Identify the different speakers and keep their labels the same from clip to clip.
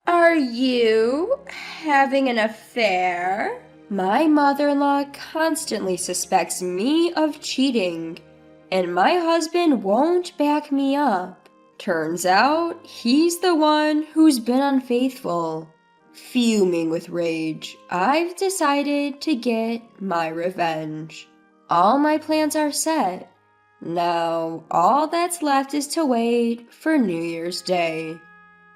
Speaker 1: Are you having an affair? My mother-in-law constantly suspects me of cheating, and my husband won't back me up. Turns out he's the one who's been unfaithful. Fuming with rage, I've decided to get my revenge. All my plans are set. Now, all that's left is to wait for New Year's Day.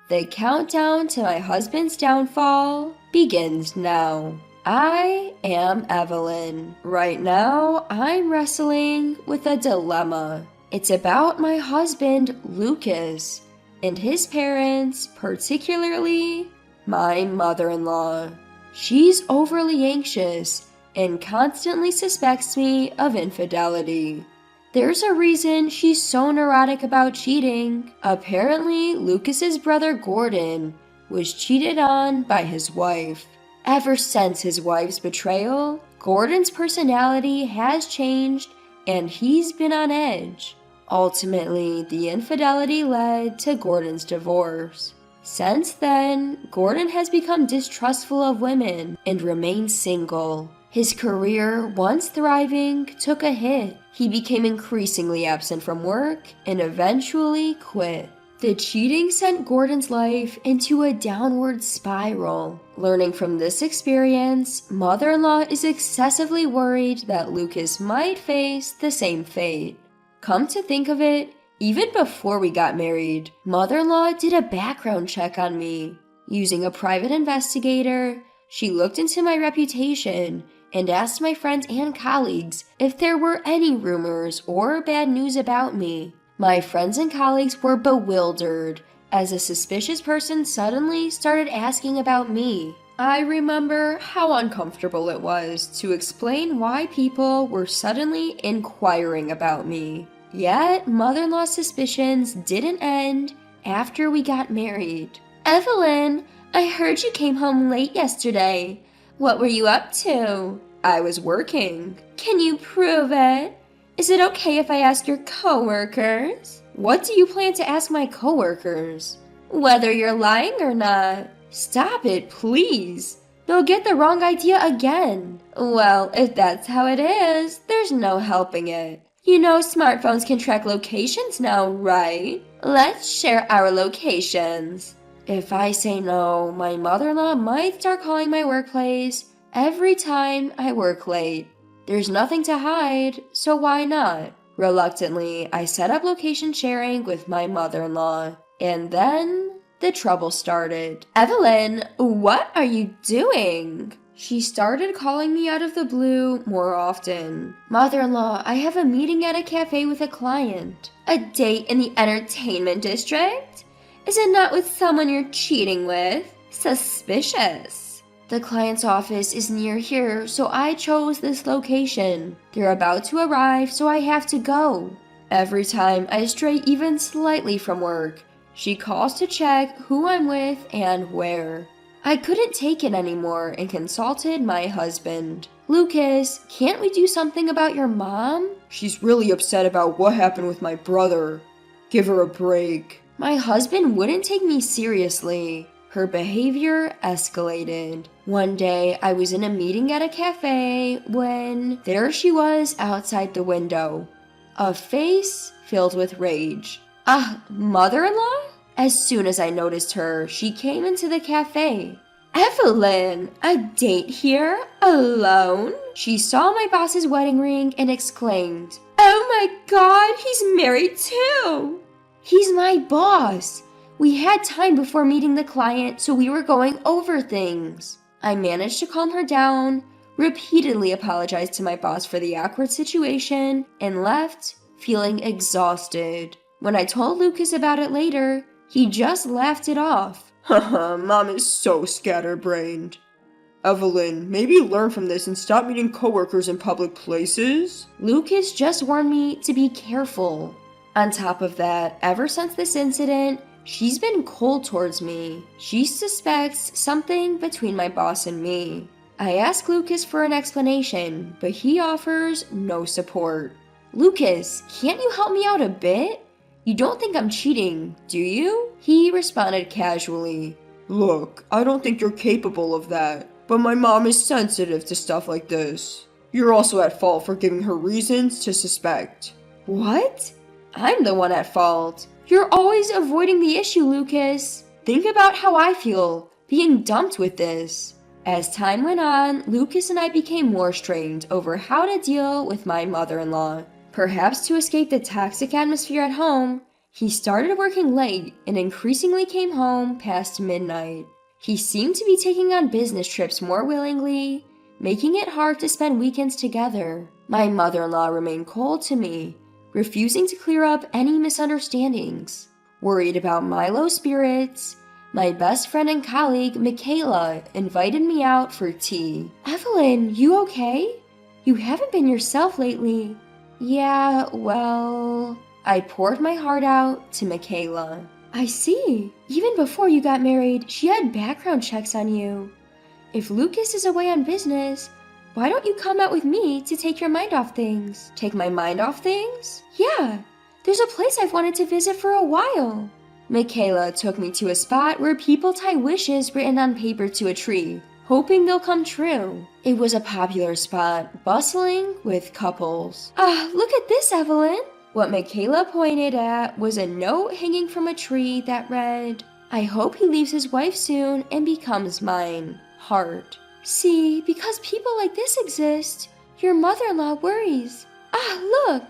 Speaker 1: The countdown to my husband's downfall begins now. I am Evelyn. Right now, I'm wrestling with a dilemma. It's about my husband, Lucas, and his parents, particularly my mother-in-law. She's overly anxious and constantly suspects me of infidelity. There's a reason she's so neurotic about cheating. Apparently, Lucas's brother Gordon was cheated on by his wife. Ever since his wife's betrayal, Gordon's personality has changed and he's been on edge. Ultimately, the infidelity led to Gordon's divorce. Since then, Gordon has become distrustful of women and remains single. His career, once thriving, took a hit. He became increasingly absent from work and eventually quit. The cheating sent Gordon's life into a downward spiral. Learning from this experience, mother-in-law is excessively worried that Lucas might face the same fate. Come to think of it, even before we got married, mother-in-law did a background check on me. Using a private investigator, she looked into my reputation and asked my friends and colleagues if there were any rumors or bad news about me. My friends and colleagues were bewildered as a suspicious person suddenly started asking about me. I remember how uncomfortable it was to explain why people were suddenly inquiring about me. Yet, mother-in-law's suspicions didn't end after we got married. Evelyn, I heard you came home late yesterday. What were you up to? I was working. Can you prove it? Is it okay if I ask your coworkers? What do you plan to ask my coworkers? Whether you're lying or not. Stop it, please. They'll get the wrong idea again. Well, if that's how it is, there's no helping it. You know smartphones can track locations now, right? Let's share our locations. If I say no, my mother-in-law might start calling my workplace every time I work late. There's nothing to hide, so why not? Reluctantly, I set up location sharing with my mother-in-law. And then the trouble started. Evelyn, what are you doing? She started calling me out of the blue more often. Mother-in-law, I have a meeting at a cafe with a client. A date in the entertainment district? Is it not with someone you're cheating with? Suspicious. The client's office is near here, so I chose this location. They're about to arrive, so I have to go. Every time I stray even slightly from work, she calls to check who I'm with and where. I couldn't take it anymore and consulted my husband. Lucas, can't we do something about your mom? She's really upset about what happened with my brother. Give her a break. My husband wouldn't take me seriously. Her behavior escalated. One day, I was in a meeting at a cafe when there she was outside the window, a face filled with rage. Mother-in-law? As soon as I noticed her, she came into the cafe. Evelyn, a date here? Alone? She saw my boss's wedding ring and exclaimed, "Oh my God, he's married too!" He's my boss. We had time before meeting the client, so we were going over things. I managed to calm her down, repeatedly apologized to my boss for the awkward situation, and left feeling exhausted. When I told Lucas about it later, he just laughed it off. Haha, Mom is so scatterbrained. Evelyn, maybe learn from this and stop meeting coworkers in public places? Lucas just warned me to be careful. On top of that, ever since this incident, she's been cold towards me. She suspects something between my boss and me. I ask Lucas for an explanation, but he offers no support. Lucas, can't you help me out a bit? You don't think I'm cheating, do you? He responded casually.
Speaker 2: Look, I don't think you're capable of that, but my mom is sensitive to stuff like this. You're also at fault for giving her reasons to suspect.
Speaker 1: What? I'm the one at fault. You're always avoiding the issue, Lucas. Think about how I feel, being dumped with this. As time went on, Lucas and I became more strained over how to deal with my mother-in-law. Perhaps to escape the toxic atmosphere at home, he started working late and increasingly came home past midnight. He seemed to be taking on business trips more willingly, making it hard to spend weekends together. My mother-in-law remained cold to me, refusing to clear up any misunderstandings. Worried about my low spirits, my best friend and colleague, Michaela, invited me out for tea. Evelyn, you okay? You haven't been yourself lately. Yeah, well... I poured my heart out to Michaela. I see. Even before you got married, she had background checks on you. If Lucas is away on business, why don't you come out with me to take your mind off things? Take my mind off things? Yeah, there's a place I've wanted to visit for a while. Michaela took me to a spot where people tie wishes written on paper to a tree, hoping they'll come true. It was a popular spot, bustling with couples. Look at this, Evelyn. What Michaela pointed at was a note hanging from a tree that read, I hope he leaves his wife soon and becomes mine. Heart. See, because people like this exist, your mother-in-law worries. Look,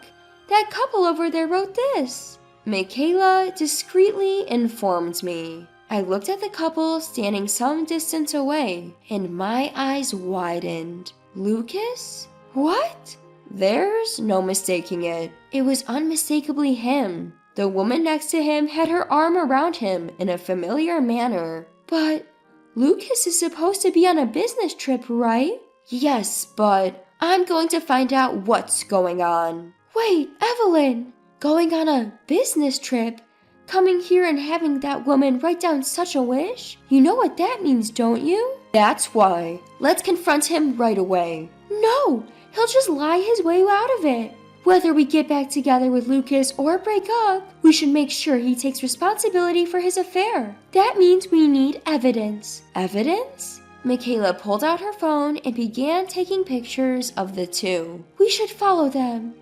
Speaker 1: that couple over there wrote this. Michaela discreetly informed me. I looked at the couple standing some distance away, and my eyes widened. Lucas? What? There's no mistaking it. It was unmistakably him. The woman next to him had her arm around him in a familiar manner. But Lucas is supposed to be on a business trip, right? Yes, but I'm going to find out what's going on. Wait, Evelyn! Going on a business trip? Coming here and having that woman write down such a wish? You know what that means, don't you? That's why. Let's confront him right away. No! He'll just lie his way out of it. Whether we get back together with Lucas or break up, we should make sure he takes responsibility for his affair. That means we need evidence. Evidence? Michaela pulled out her phone and began taking pictures of the two. We should follow them.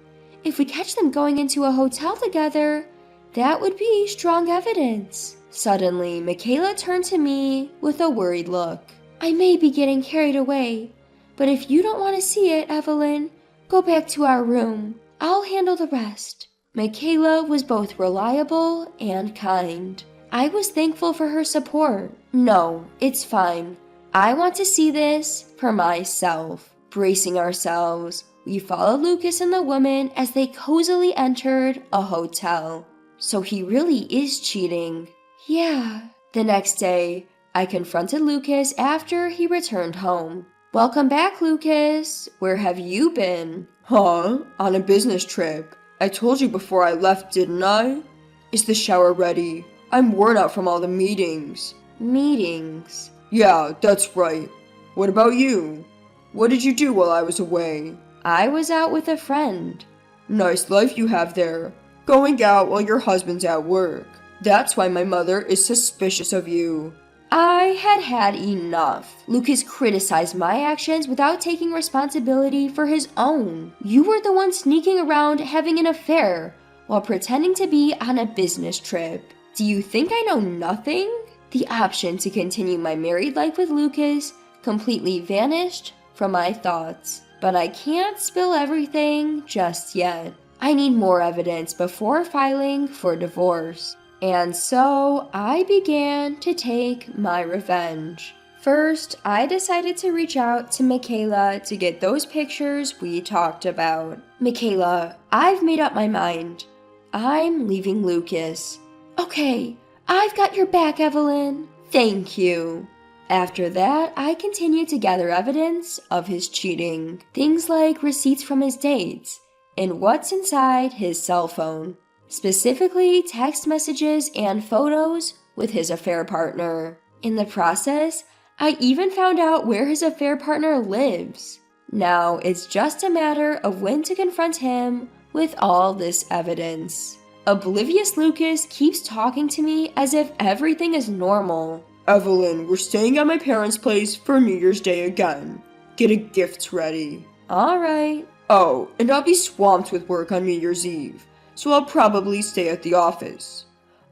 Speaker 1: If we catch them going into a hotel together, that would be strong evidence. Suddenly, Michaela turned to me with a worried look. I may be getting carried away, but if you don't want to see it, Evelyn, go back to our room. I'll handle the rest. Michaela was both reliable and kind. I was thankful for her support. No, it's fine. I want to see this for myself. Bracing ourselves, we followed Lucas and the woman as they cozily entered a hotel. So he really is cheating. Yeah. The next day, I confronted Lucas after he returned home. Welcome back, Lucas. Where have you been?
Speaker 2: Huh? On a business trip. I told you before I left, didn't I? Is the shower ready? I'm worn out from all the meetings.
Speaker 1: Meetings?
Speaker 2: Yeah, that's right. What about you? What did you do while I was away?
Speaker 1: I was out with a friend.
Speaker 2: Nice life you have there. Going out while your husband's at work. That's why my mother is suspicious of you.
Speaker 1: I had had enough. Lucas criticized my actions without taking responsibility for his own. You were the one sneaking around having an affair while pretending to be on a business trip. Do you think I know nothing? The option to continue my married life with Lucas completely vanished from my thoughts. But I can't spill everything just yet. I need more evidence before filing for divorce. And so I began to take my revenge. First, I decided to reach out to Michaela to get those pictures we talked about. Michaela, I've made up my mind. I'm leaving Lucas. Okay, I've got your back, Evelyn. Thank you. After that, I continued to gather evidence of his cheating. Things like receipts from his dates and what's inside his cell phone. Specifically, text messages and photos with his affair partner. In the process, I even found out where his affair partner lives. Now, it's just a matter of when to confront him with all this evidence. Oblivious Lucas keeps talking to me as if everything is normal.
Speaker 2: Evelyn, we're staying at my parents' place for New Year's Day again. Get a gift ready.
Speaker 1: Alright.
Speaker 2: Oh, and I'll be swamped with work on New Year's Eve, so I'll probably stay at the office.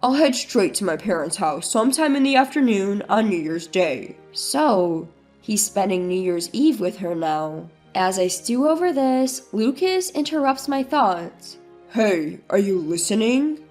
Speaker 2: I'll head straight to my parents' house sometime in the afternoon on New Year's Day.
Speaker 1: So, he's spending New Year's Eve with her now. As I stew over this, Lucas interrupts my thoughts.
Speaker 2: Hey, are you listening?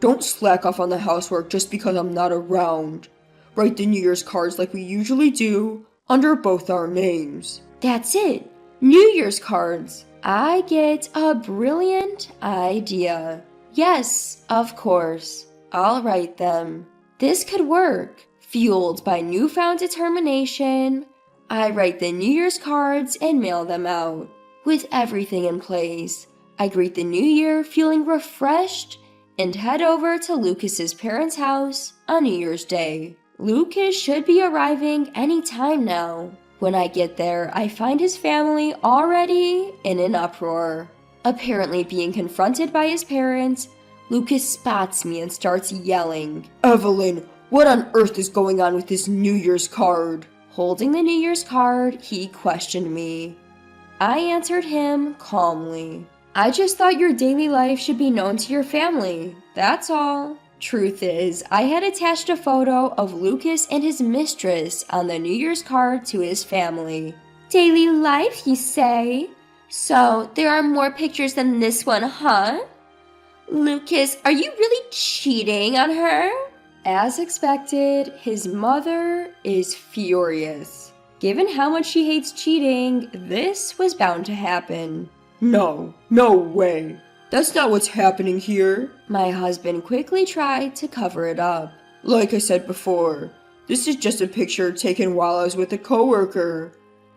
Speaker 2: Don't slack off on the housework just because I'm not around. Write the New Year's cards like we usually do, under both our names.
Speaker 1: That's it! New Year's cards! I get a brilliant idea. Yes, of course. I'll write them. This could work. Fueled by newfound determination, I write the New Year's cards and mail them out. With everything in place, I greet the new year feeling refreshed and head over to Lucas's parents' house on New Year's Day. Lucas should be arriving any time now. When I get there, I find his family already in an uproar. Apparently being confronted by his parents, Lucas spots me and starts yelling.
Speaker 2: Evelyn, what on earth is going on with this New Year's card?
Speaker 1: Holding the New Year's card, he questioned me. I answered him calmly. I just thought your daily life should be known to your family. That's all. Truth is, I had attached a photo of Lucas and his mistress on the New Year's card to his family. Daily life, you say? So, there are more pictures than this one, huh? Lucas, are you really cheating on her? As expected, his mother is furious. Given how much she hates cheating, this was bound to happen.
Speaker 2: No way. That's not what's happening here.
Speaker 1: My husband quickly tried to cover it up.
Speaker 2: Like I said before, this is just a picture taken while I was with a coworker.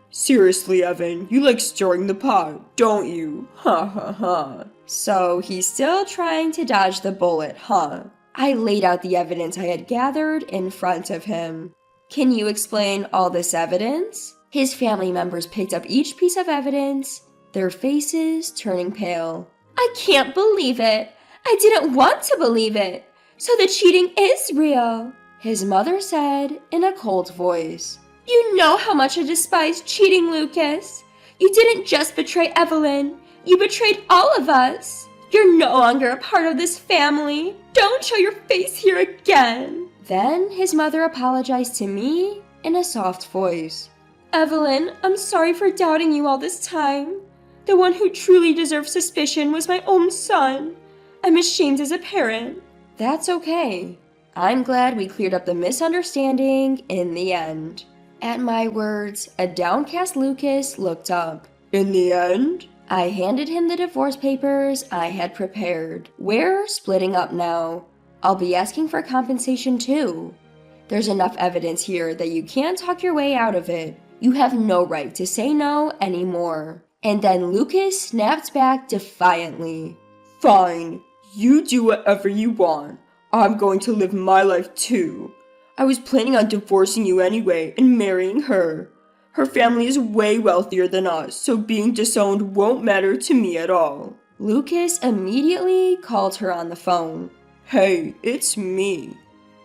Speaker 2: Seriously, Evan, you like stirring the pot, don't you? Ha ha ha.
Speaker 1: So he's still trying to dodge the bullet, huh? I laid out the evidence I had gathered in front of him. Can you explain all this evidence? His family members picked up each piece of evidence, their faces turning pale. I can't believe it. I didn't want to believe it. So the cheating is real, his mother said in a cold voice. You know how much I despise cheating, Lucas. You didn't just betray Evelyn. You betrayed all of us. You're no longer a part of this family. Don't show your face here again. Then his mother apologized to me in a soft voice. Evelyn, I'm sorry for doubting you all this time. The one who truly deserved suspicion was my own son. I'm ashamed as a parent. That's okay. I'm glad we cleared up the misunderstanding in the end. At my words, a downcast Lucas looked up.
Speaker 2: In the end?
Speaker 1: I handed him the divorce papers I had prepared. We're splitting up now. I'll be asking for compensation too. There's enough evidence here that you can't talk your way out of it. You have no right to say no anymore. And then Lucas snapped back defiantly.
Speaker 2: Fine, you do whatever you want. I'm going to live my life too. I was planning on divorcing you anyway and marrying her. Her family is way wealthier than us, so being disowned won't matter to me at all.
Speaker 1: Lucas immediately called her on the phone.
Speaker 2: Hey, it's me.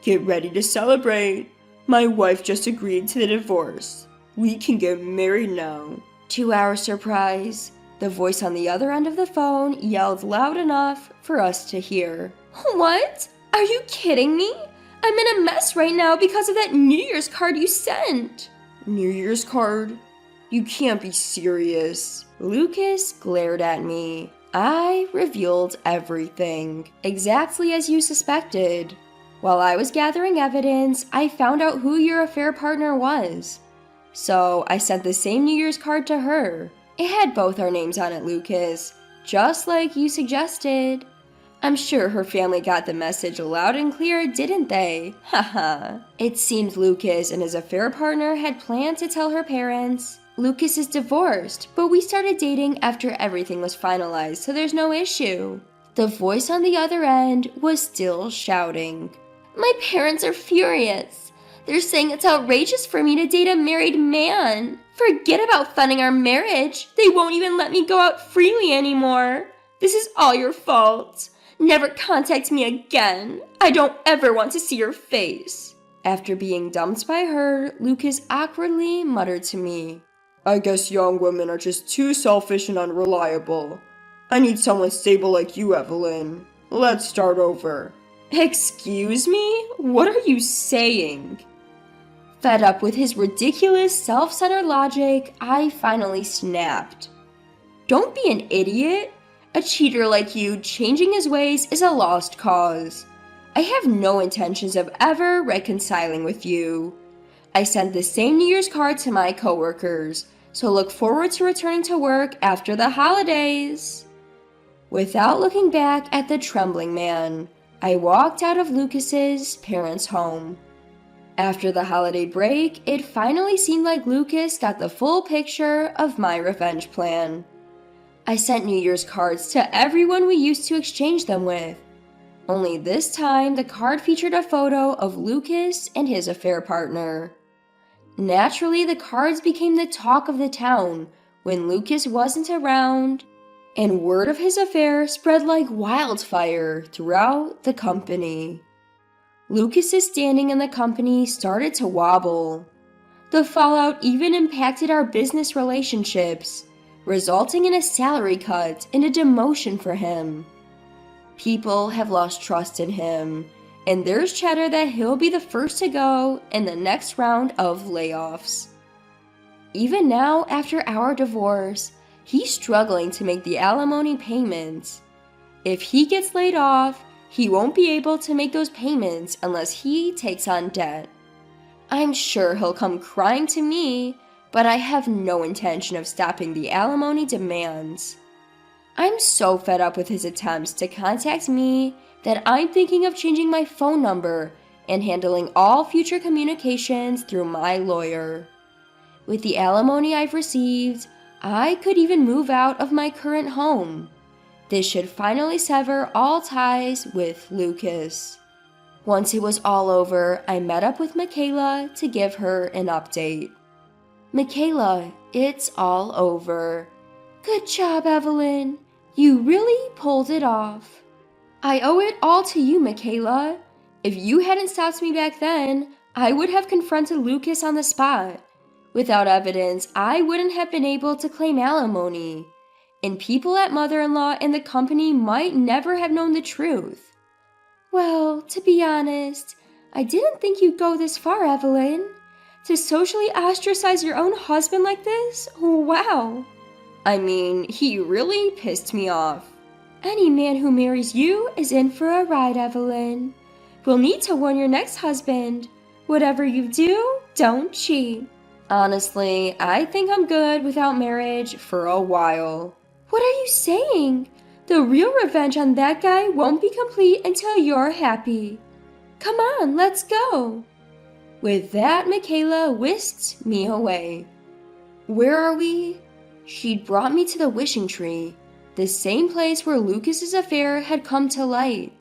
Speaker 2: Get ready to celebrate. My wife just agreed to the divorce. We can get married now.
Speaker 1: To our surprise, the voice on the other end of the phone yelled loud enough for us to hear. What? Are you kidding me? I'm in a mess right now because of that New Year's card you sent.
Speaker 2: New Year's card? You can't be serious.
Speaker 1: Lucas glared at me. I revealed everything, exactly as you suspected. While I was gathering evidence, I found out who your affair partner was. So I sent the same New Year's card to her. It had both our names on it, Lucas, just like you suggested. I'm sure her family got the message loud and clear, didn't they? Haha. It seemed Lucas and his affair partner had planned to tell her parents. Lucas is divorced, but we started dating after everything was finalized, so there's no issue. The voice on the other end was still shouting. My parents are furious. They're saying it's outrageous for me to date a married man. Forget about funding our marriage. They won't even let me go out freely anymore. This is all your fault. Never contact me again. I don't ever want to see your face. After being dumped by her, Lucas awkwardly muttered to me,
Speaker 2: I guess young women are just too selfish and unreliable. I need someone stable like you, Evelyn. Let's start over.
Speaker 1: Excuse me? What are you saying? Fed up with his ridiculous, self-centered logic, I finally snapped. Don't be an idiot. A cheater like you changing his ways is a lost cause. I have no intentions of ever reconciling with you. I sent the same New Year's card to my coworkers, so look forward to returning to work after the holidays. Without looking back at the trembling man, I walked out of Lucas's parents' home. After the holiday break, it finally seemed like Lucas got the full picture of my revenge plan. I sent New Year's cards to everyone we used to exchange them with. Only this time, the card featured a photo of Lucas and his affair partner. Naturally, the cards became the talk of the town when Lucas wasn't around, and word of his affair spread like wildfire throughout the company. Lucas's standing in the company started to wobble. The fallout even impacted our business relationships, resulting in a salary cut and a demotion for him. People have lost trust in him, and there's chatter that he'll be the first to go in the next round of layoffs. Even now, after our divorce, he's struggling to make the alimony payments. If he gets laid off, he won't be able to make those payments unless he takes on debt. I'm sure he'll come crying to me, but I have no intention of stopping the alimony demands. I'm so fed up with his attempts to contact me that I'm thinking of changing my phone number and handling all future communications through my lawyer. With the alimony I've received, I could even move out of my current home. This should finally sever all ties with Lucas. Once it was all over, I met up with Michaela to give her an update. Michaela, it's all over. Good job, Evelyn. You really pulled it off. I owe it all to you, Michaela. If you hadn't stopped me back then, I would have confronted Lucas on the spot. Without evidence, I wouldn't have been able to claim alimony, and people at mother-in-law and the company might never have known the truth. Well, to be honest, I didn't think you'd go this far, Evelyn. To socially ostracize your own husband like this? Wow. I mean, he really pissed me off. Any man who marries you is in for a ride, Evelyn. We'll need to warn your next husband. Whatever you do, don't cheat. Honestly, I think I'm good without marriage for a while. What are you saying? The real revenge on that guy won't be complete until you're happy. Come on, let's go. With that, Michaela whisked me away. Where are we? She'd brought me to the wishing tree, the same place where Lucas's affair had come to light.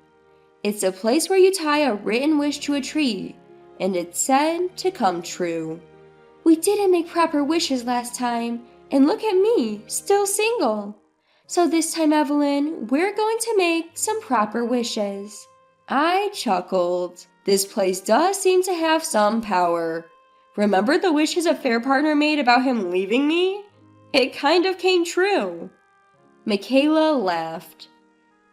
Speaker 1: It's a place where you tie a written wish to a tree, and it's said to come true. We didn't make proper wishes last time, and look at me, still single. So this time, Evelyn, we're going to make some proper wishes. I chuckled. This place does seem to have some power. Remember the wish his affair partner made about him leaving me? It kind of came true. Michaela laughed.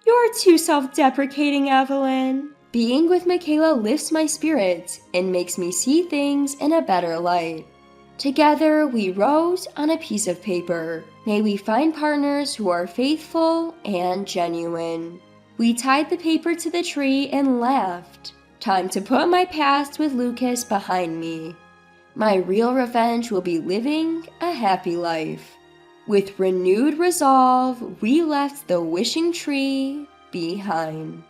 Speaker 1: You're too self-deprecating, Evelyn. Being with Michaela lifts my spirits and makes me see things in a better light. Together, we wrote on a piece of paper, "May we find partners who are faithful and genuine." We tied the paper to the tree and laughed. Time to put my past with Lucas behind me. My real revenge will be living a happy life. With renewed resolve, we left the wishing tree behind.